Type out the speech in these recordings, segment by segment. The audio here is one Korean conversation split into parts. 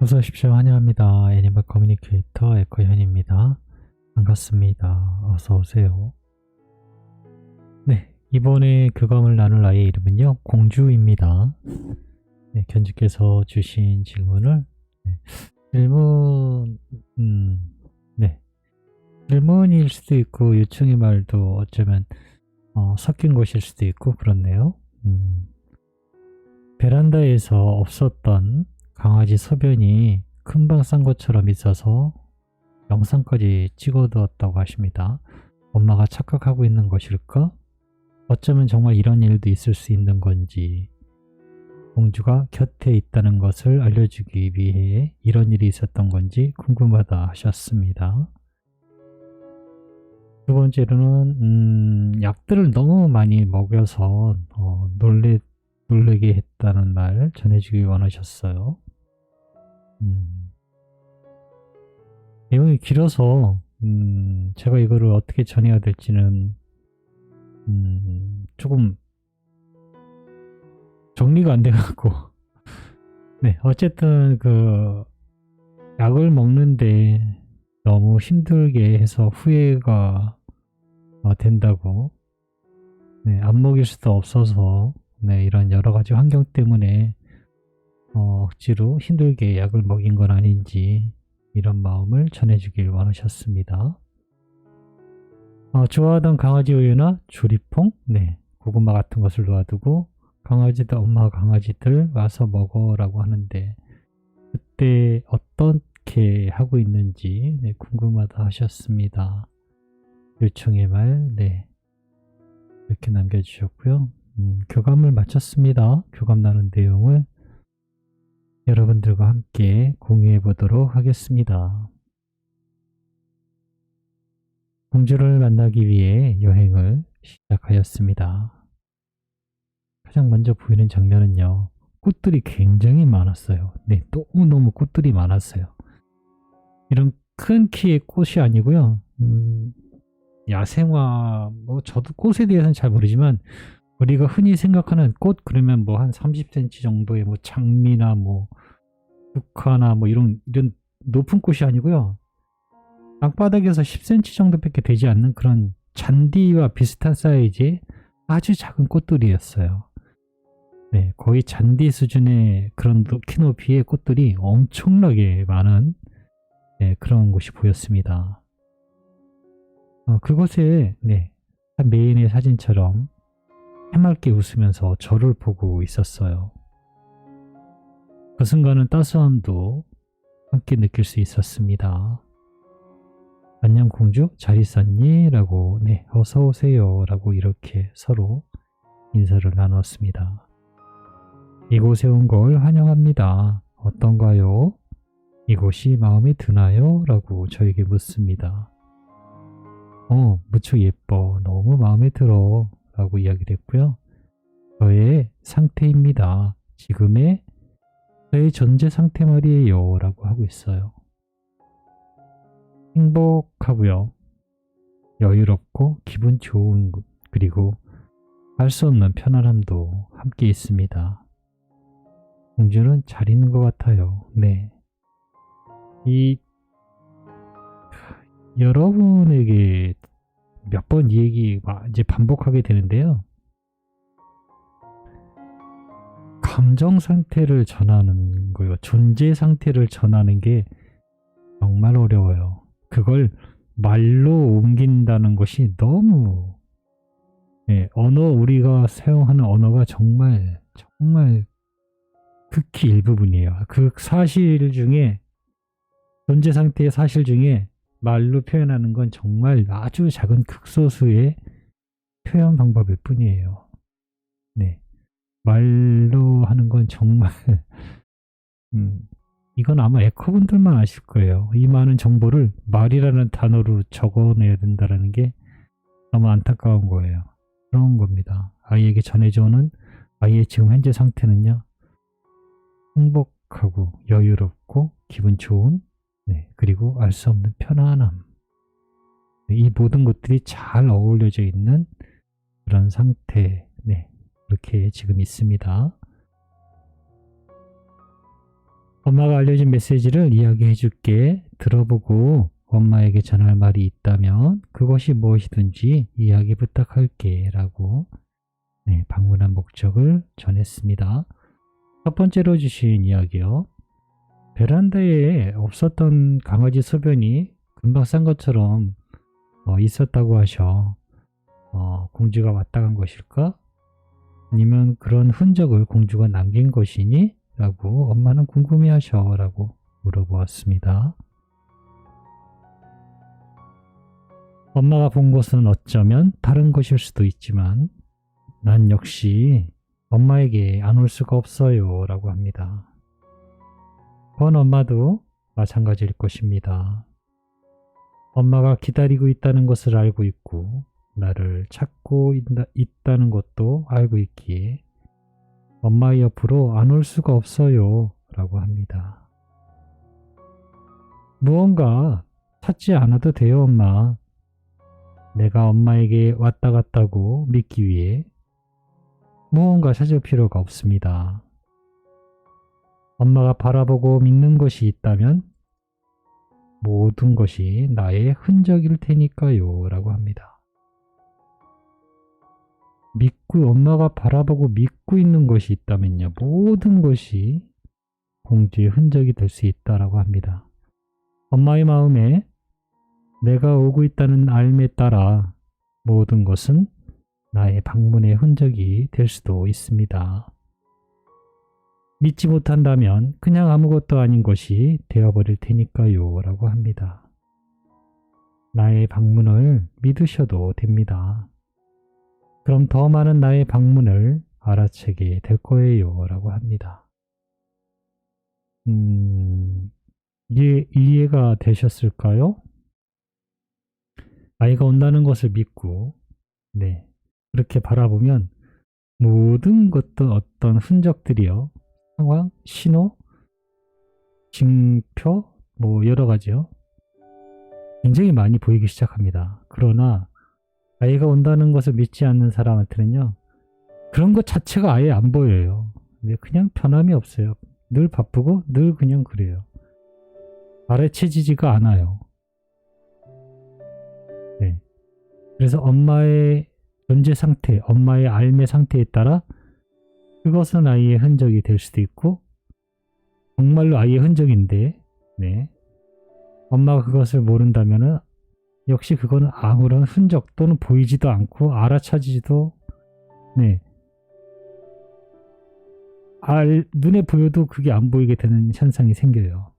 어서 오십시오. 환영합니다. 애니멀 커뮤니케이터 에코현입니다. 반갑습니다. 어서 오세요. 네, 이번에 교감을 나눌 아이의 이름은요, 공주입니다. 네, 견주께서 주신 질문을 질문, 네, 질문일 수도 있고 요청의 말도 어쩌면 섞인 것일 수도 있고 그렇네요. 베란다에서 없었던 강아지 소변이 금방 싼 것처럼 있어서 영상까지 찍어두었다고 하십니다. 엄마가 착각하고 있는 것일까? 어쩌면 정말 이런 일도 있을 수 있는 건지, 공주가 곁에 있다는 것을 알려주기 위해 이런 일이 있었던 건지 궁금하다 하셨습니다. 두 번째로는 약들을 너무 많이 먹여서 놀래게 했다는 말 전해주기 원하셨어요. 내용이 길어서 제가 이거를 어떻게 전해야 될지는 조금 정리가 안 돼갖고 네, 어쨌든 그 약을 먹는데 너무 힘들게 해서 후회가 된다고, 네, 안 먹일 수도 없어서, 네, 이런 여러 가지 환경 때문에 억지로 힘들게 약을 먹인 건 아닌지 이런 마음을 전해주길 원하셨습니다. 좋아하던 강아지 우유나 조리퐁, 네, 고구마 같은 것을 놓아두고 엄마 강아지들 와서 먹어라고 하는데 그때 어떻게 하고 있는지 궁금하다 하셨습니다. 요청의 말, 이렇게 남겨주셨고요. 교감을 마쳤습니다. 교감 나눈 내용을 여러분들과 함께 공유해 보도록 하겠습니다. 공주를 만나기 위해 여행을 시작하였습니다. 가장 먼저 보이는 장면은요, 꽃들이 굉장히 많았어요. 네, 너무너무 꽃들이 많았어요. 이런 큰 키의 꽃이 아니고요, 야생화, 저도 꽃에 대해서는 잘 모르지만 우리가 흔히 생각하는 꽃 그러면 한 30cm 정도의 장미나 국화나 이런 높은 꽃이 아니고요, 땅바닥에서 10cm 정도밖에 되지 않는 그런 잔디와 비슷한 사이즈의 아주 작은 꽃들이었어요. 네, 거의 잔디 수준의 그런 키높이의 꽃들이 엄청나게 많은 그런 곳이 보였습니다. 그곳에 한 메인의 사진처럼 해맑게 웃으면서 저를 보고 있었어요. 그 순간은 따스함도 함께 느낄 수 있었습니다. 안녕 공주, 잘 있었니? 라고, 어서 오세요 라고 이렇게 서로 인사를 나눴습니다. 이곳에 온 걸 환영합니다. 어떤가요? 이곳이 마음에 드나요? 라고 저에게 묻습니다. 무척 예뻐. 너무 마음에 들어. 라고 이야기를 했고요. 저의 상태입니다. 지금의 저의 전제 상태 말이에요. 라고 하고 있어요. 행복하고요. 여유롭고 기분 좋은, 그리고 알 수 없는 편안함도 함께 있습니다. 공주는 잘 있는 것 같아요. 네. 여러분에게 몇 번 이 얘기 이제 반복하게 되는데요. 감정 상태를 전하는 거요. 존재 상태를 전하는 게 정말 어려워요. 그걸 말로 옮긴다는 것이 너무, 우리가 사용하는 언어가 정말 극히 일부분이에요. 그 사실 중에, 존재 상태의 사실 중에 말로 표현하는 건 정말 아주 작은 극소수의 표현 방법일 뿐이에요. 네. 말로 하는 건 정말 이건 아마 에코분들만 아실 거예요. 이 많은 정보를 말이라는 단어로 적어내야 된다는 게 너무 안타까운 거예요. 그런 겁니다. 아이에게 전해져오는 아이의 지금 현재 상태는요, 행복하고 여유롭고 기분 좋은, 그리고 알 수 없는 편안함, 이 모든 것들이 잘 어울려져 있는 그런 상태, 그렇게 지금 있습니다. 엄마가 알려준 메시지를 이야기해 줄게. 들어보고 엄마에게 전할 말이 있다면 그것이 무엇이든지 이야기 부탁할게. 라고 방문한 목적을 전했습니다. 첫 번째로 주신 이야기요. 베란다에 없었던 강아지 소변이 금방 싼 것처럼 있었다고 하셔. 공주가 왔다 간 것일까? 아니면 그런 흔적을 공주가 남긴 것이니? 라고 엄마는 궁금해 하셔. 라고 물어보았습니다. 엄마가 본 것은 어쩌면 다른 것일 수도 있지만 난 역시 엄마에게 안 올 수가 없어요. 라고 합니다. 그건 엄마도 마찬가지일 것입니다. 엄마가 기다리고 있다는 것을 알고 있고 나를 찾고 있다는 것도 알고 있기에 엄마의 옆으로 안 올 수가 없어요. 라고 합니다. 무언가 찾지 않아도 돼요, 엄마. 내가 엄마에게 왔다 갔다고 믿기 위해 무언가 찾을 필요가 없습니다. 엄마가 바라보고 믿는 것이 있다면 모든 것이 나의 흔적일 테니까요. 라고 합니다. 엄마가 바라보고 믿고 있는 것이 있다면요. 모든 것이 공주의 흔적이 될 수 있다라고 합니다. 엄마의 마음에 내가 오고 있다는 알매 따라 모든 것은 나의 방문의 흔적이 될 수도 있습니다. 믿지 못한다면 그냥 아무것도 아닌 것이 되어버릴 테니까요. 라고 합니다. 나의 방문을 믿으셔도 됩니다. 그럼 더 많은 나의 방문을 알아채게 될 거예요. 라고 합니다. 이해가 되셨을까요? 아이가 온다는 것을 믿고 그렇게 바라보면 모든 것도 어떤 흔적들이요. 상황, 신호, 징표, 여러 가지요. 굉장히 많이 보이기 시작합니다. 그러나 아이가 온다는 것을 믿지 않는 사람한테는요. 그런 것 자체가 아예 안 보여요. 그냥 변함이 없어요. 늘 바쁘고 늘 그냥 그래요. 알아채지지가 않아요. 그래서 엄마의 존재 상태, 엄마의 알매 상태에 따라 그것은 아이의 흔적이 될 수도 있고 정말로 아이의 흔적인데 엄마가 그것을 모른다면 역시 그거는 아무런 흔적 또는 보이지도 않고 알아차지지도 눈에 보여도 그게 안 보이게 되는 현상이 생겨요.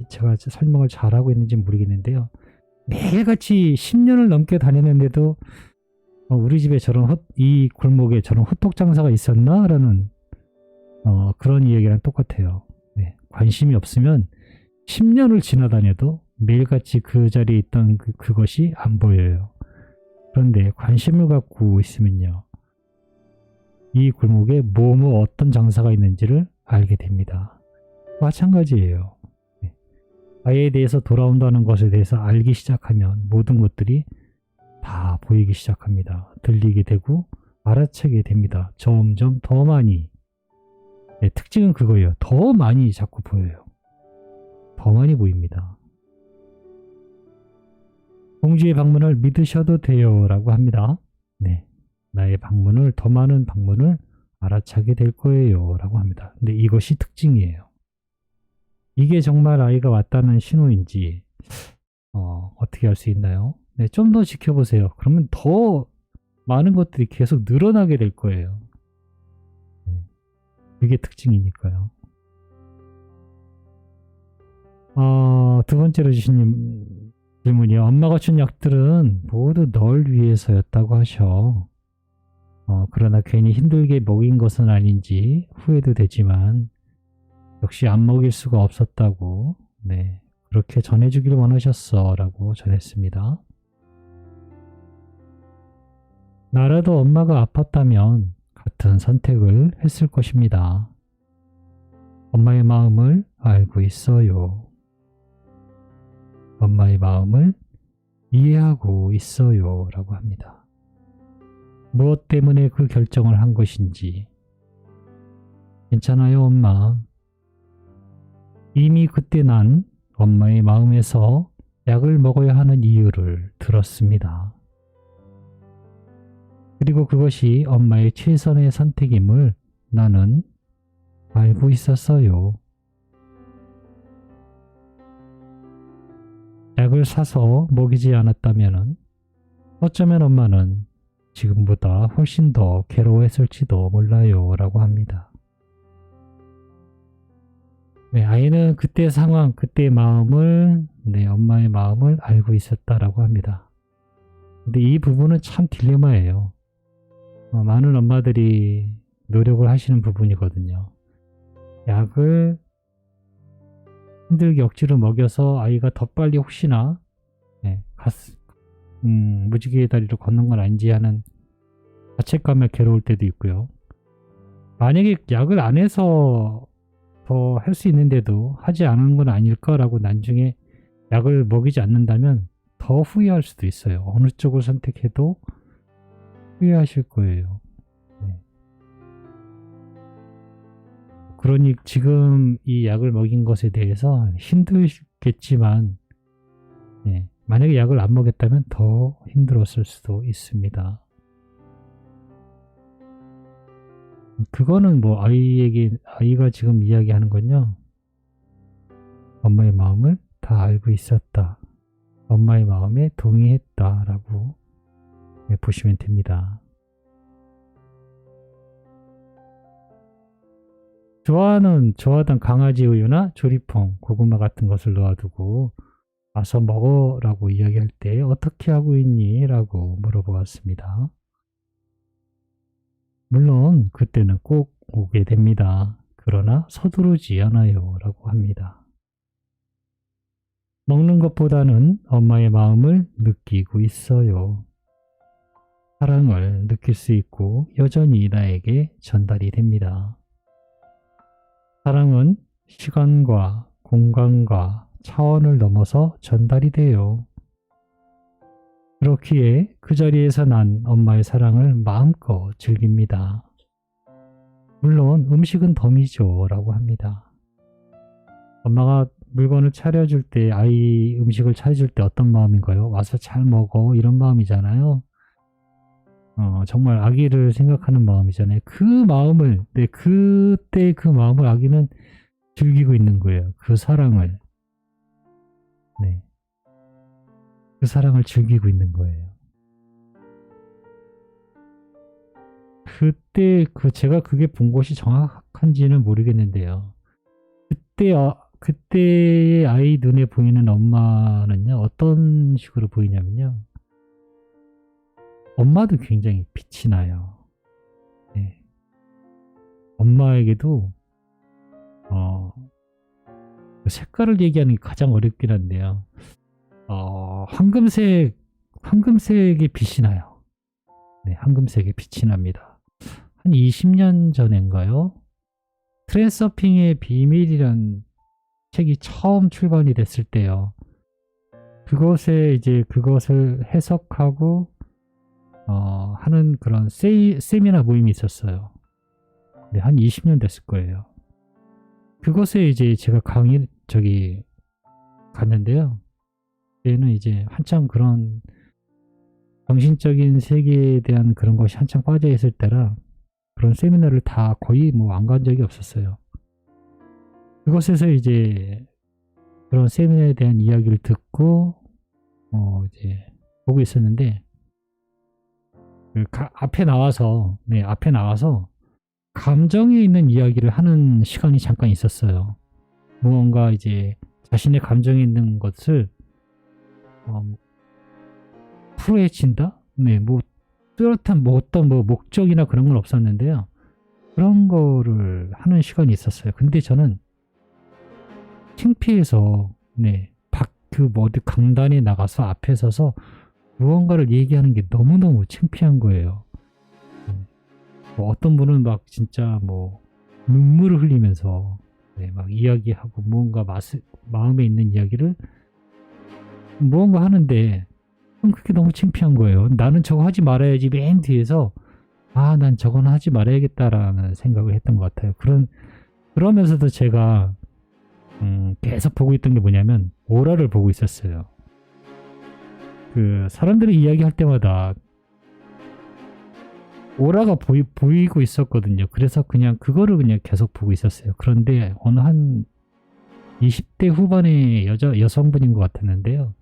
제가 설명을 잘하고 있는지 모르겠는데요. 매일같이 10년을 넘게 다녔는데도 우리 집에 이 골목에 저런 호떡 장사가 있었나? 라는 그런 이야기랑 똑같아요. 관심이 없으면 10년을 지나다녀도 매일같이 그 자리에 있던 그것이 안 보여요. 그런데 관심을 갖고 있으면요. 이 골목에 어떤 장사가 있는지를 알게 됩니다. 마찬가지예요. 아이에 대해서 돌아온다는 것에 대해서 알기 시작하면 모든 것들이 다 보이기 시작합니다. 들리게 되고 알아채게 됩니다. 점점 더 많이. 특징은 그거예요. 더 많이 자꾸 보여요. 더 많이 보입니다. 공주의 방문을 믿으셔도 돼요. 라고 합니다. 나의 방문을, 더 많은 방문을 알아차게 될 거예요. 라고 합니다. 근데 이것이 특징이에요. 이게 정말 아이가 왔다는 신호인지 어떻게 할 수 있나요? 좀 더 지켜보세요. 그러면 더 많은 것들이 계속 늘어나게 될 거예요. 그게 특징이니까요. 두 번째로 주신 질문이요. 엄마가 준 약들은 모두 널 위해서였다고 하셔. 그러나 괜히 힘들게 먹인 것은 아닌지 후회도 되지만 역시 안 먹일 수가 없었다고 그렇게 전해주길 원하셨어 라고 전했습니다. 나라도 엄마가 아팠다면 같은 선택을 했을 것입니다. 엄마의 마음을 알고 있어요. 엄마의 마음을 이해하고 있어요. 라고 합니다. 무엇 때문에 그 결정을 한 것인지. 괜찮아요, 엄마. 이미 그때 난 엄마의 마음에서 약을 먹어야 하는 이유를 들었습니다. 그리고 그것이 엄마의 최선의 선택임을 나는 알고 있었어요. 약을 사서 먹이지 않았다면 어쩌면 엄마는 지금보다 훨씬 더 괴로워했을지도 몰라요 라고 합니다. 네, 아이는 그때 상황, 그때의 마음을, 엄마의 마음을 알고 있었다라고 합니다. 근데 이 부분은 참 딜레마예요. 많은 엄마들이 노력을 하시는 부분이거든요. 약을 힘들게 억지로 먹여서 아이가 더 빨리 혹시나 무지개의 다리를 걷는 건 아닌지 하는 자책감에 괴로울 때도 있고요. 만약에 약을 안 해서 더 할 수 있는데도 하지 않은 건 아닐까라고 나중에 약을 먹이지 않는다면 더 후회할 수도 있어요. 어느 쪽을 선택해도 후회하실 거예요. 네. 그러니 지금 이 약을 먹인 것에 대해서 힘들겠지만 만약에 약을 안 먹였다면 더 힘들었을 수도 있습니다. 그거는 뭐 아이가 지금 이야기하는 건요. 엄마의 마음을 다 알고 있었다. 엄마의 마음에 동의했다라고 보시면 됩니다. 좋아하던 강아지 우유나 조리퐁, 고구마 같은 것을 놓아두고 와서 먹어라고 이야기할 때 어떻게 하고 있니? 라고 물어보았습니다. 물론 그때는 꼭 오게 됩니다. 그러나 서두르지 않아요 라고 합니다. 먹는 것보다는 엄마의 마음을 느끼고 있어요. 사랑을 느낄 수 있고 여전히 나에게 전달이 됩니다. 사랑은 시간과 공간과 차원을 넘어서 전달이 돼요. 그렇기에 그 자리에서 난 엄마의 사랑을 마음껏 즐깁니다. 물론 음식은 덤이죠 라고 합니다. 엄마가 물건을 차려줄 때, 아이 음식을 차려줄 때 어떤 마음인가요? 와서 잘 먹어 이런 마음이잖아요. 정말 아기를 생각하는 마음이잖아요. 그 마음을, 그때 그 마음을 아기는 즐기고 있는 거예요. 그 사랑을. 그 사랑을 즐기고 있는 거예요. 그때 제가 그게 본 것이 정확한지는 모르겠는데요. 그때의 아이 눈에 보이는 엄마는요, 어떤 식으로 보이냐면요. 엄마도 굉장히 빛이 나요. 엄마에게도, 색깔을 얘기하는 게 가장 어렵긴 한데요. 황금색의 빛이 나요. 황금색의 빛이 납니다. 한 20년 전인가요? 트랜서핑의 비밀이란 책이 처음 출간이 됐을 때요. 그것을 해석하고 하는 그런 세미나 모임이 있었어요. 한 20년 됐을 거예요. 그것에 이제 제가 갔는데요. 그때는 이제 한참 그런 정신적인 세계에 대한 그런 것이 한참 빠져 있을 때라 그런 세미나를 다 거의 안 간 적이 없었어요. 그곳에서 이제 그런 세미나에 대한 이야기를 듣고 이제 보고 있었는데 앞에 나와서 감정에 있는 이야기를 하는 시간이 잠깐 있었어요. 무언가 이제 자신의 감정에 있는 것을 풀어헤친다? 뚜렷한 어떤 목적이나 그런 건 없었는데요. 그런 거를 하는 시간이 있었어요. 근데 저는 창피해서 어디 강단에 나가서 앞에 서서 무언가를 얘기하는 게 너무너무 창피한 거예요. 어떤 분은 진짜 눈물을 흘리면서 막 이야기하고 무언가 마음에 있는 이야기를 무언가 하는데 그게 너무 창피한 거예요. 나는 저거 하지 말아야지 맨 뒤에서 난 저건 하지 말아야겠다라는 생각을 했던 것 같아요. 그러면서도 제가 계속 보고 있던 게 뭐냐면 오라를 보고 있었어요. 그 사람들이 이야기할 때마다 오라가 보이고 있었거든요. 그래서 그냥 그거를 그냥 계속 보고 있었어요. 그런데 어느 한 20대 후반의 여성분인 것 같았는데요.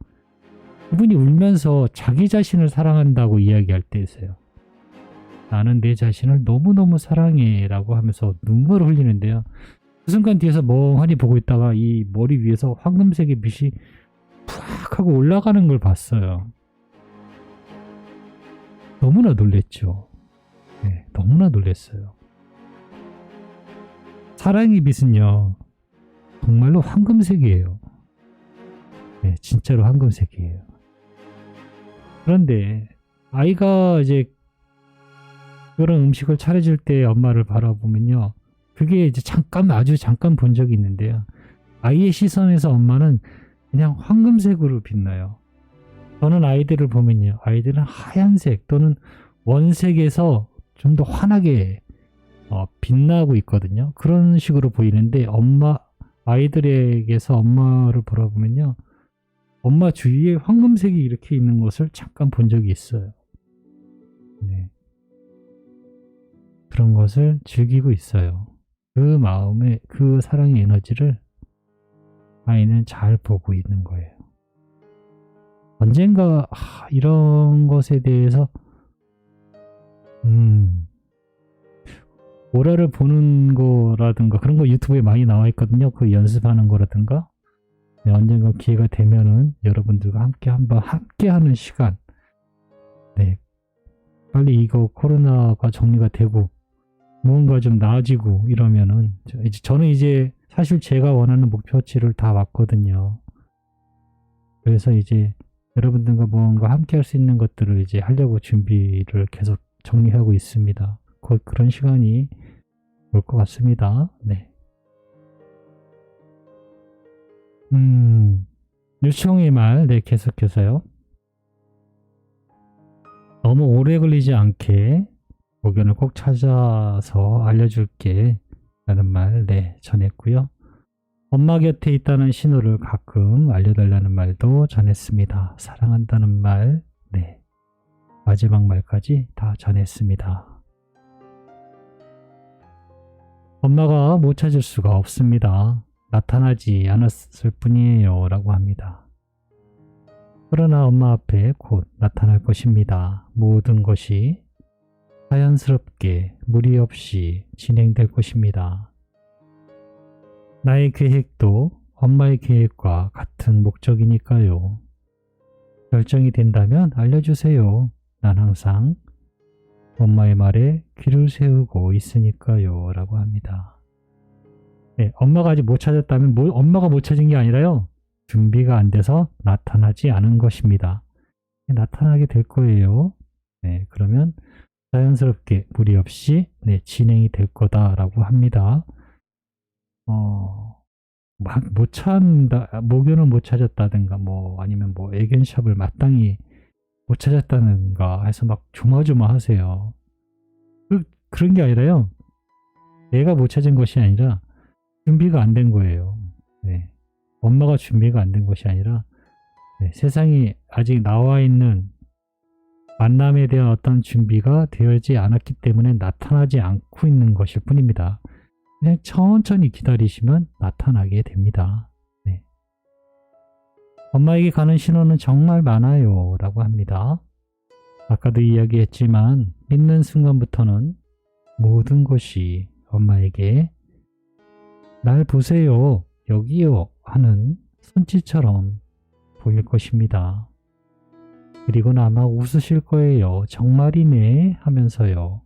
그분이 울면서 자기 자신을 사랑한다고 이야기할 때 있어요. 나는 내 자신을 너무너무 사랑해 라고 하면서 눈물을 흘리는데요. 그 순간 뒤에서 멍하니 보고 있다가 이 머리 위에서 황금색의 빛이 푹 하고 올라가는 걸 봤어요. 너무나 놀랬죠. 네, 너무나 놀랬어요. 사랑의 빛은요, 정말로 황금색이에요. 네, 진짜로 황금색이에요. 그런데 아이가 이제 그런 음식을 차려줄 때 엄마를 바라보면요, 그게 이제 아주 잠깐 본 적이 있는데요. 아이의 시선에서 엄마는 그냥 황금색으로 빛나요. 저는 아이들을 보면요, 아이들은 하얀색 또는 원색에서 좀 더 환하게 빛나고 있거든요. 그런 식으로 보이는데 아이들에게서 엄마를 바라보면요, 엄마 주위에 황금색이 이렇게 있는 것을 잠깐 본 적이 있어요. 네. 그런 것을 즐기고 있어요. 그 마음의, 그 사랑의 에너지를 아이는 잘 보고 있는 거예요. 언젠가 이런 것에 대해서 오라를 보는 거라든가 그런 거 유튜브에 많이 나와 있거든요. 그 연습하는 거라든가. 네, 언젠가 기회가 되면은 여러분들과 함께 하는 시간. 네. 빨리 이거 코로나가 정리가 되고 뭔가 좀 나아지고 이러면은 저는 이제 사실 제가 원하는 목표치를 다 왔거든요. 그래서 이제 여러분들과 뭔가 함께 할 수 있는 것들을 이제 하려고 준비를 계속 정리하고 있습니다. 곧 그런 시간이 올 것 같습니다. 네. 요청의 말, 네, 계속해서요. 너무 오래 걸리지 않게 의견을 꼭 찾아서 알려줄게 라는 말, 네, 전했고요. 엄마 곁에 있다는 신호를 가끔 알려달라는 말도 전했습니다. 사랑한다는 말, 네, 마지막 말까지 다 전했습니다. 엄마가 못 찾을 수가 없습니다. 나타나지 않았을 뿐이에요 라고 합니다. 그러나 엄마 앞에 곧 나타날 것입니다. 모든 것이 자연스럽게 무리 없이 진행될 것입니다. 나의 계획도 엄마의 계획과 같은 목적이니까요. 결정이 된다면 알려주세요. 난 항상 엄마의 말에 귀를 세우고 있으니까요 라고 합니다. 네, 엄마가 아직 못 찾았다면 엄마가 못 찾은 게 아니라요, 준비가 안 돼서 나타나지 않은 것입니다. 나타나게 될 거예요. 네, 그러면 자연스럽게 무리 없이 진행이 될 거다라고 합니다. 막 못 찾는다, 목요는 못 찾았다든가 아니면 애견샵을 마땅히 못 찾았다는가 해서 막 조마조마하세요. 그런 게 아니라요, 내가 못 찾은 것이 아니라 준비가 안 된 거예요. 네. 엄마가 준비가 안 된 것이 아니라 세상에 아직 나와 있는 만남에 대한 어떤 준비가 되어지 않았기 때문에 나타나지 않고 있는 것일 뿐입니다. 그냥 천천히 기다리시면 나타나게 됩니다. 네. 엄마에게 가는 신호는 정말 많아요 라고 합니다. 아까도 이야기했지만 믿는 순간부터는 모든 것이 엄마에게 날 보세요, 여기요 하는 손짓처럼 보일 것입니다. 그리고는 아마 웃으실 거예요. 정말이네 하면서요.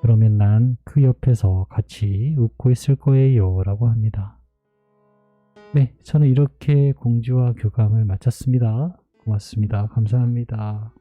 그러면 난 그 옆에서 같이 웃고 있을 거예요 라고 합니다. 네, 저는 이렇게 공지와 교감을 마쳤습니다. 고맙습니다. 감사합니다.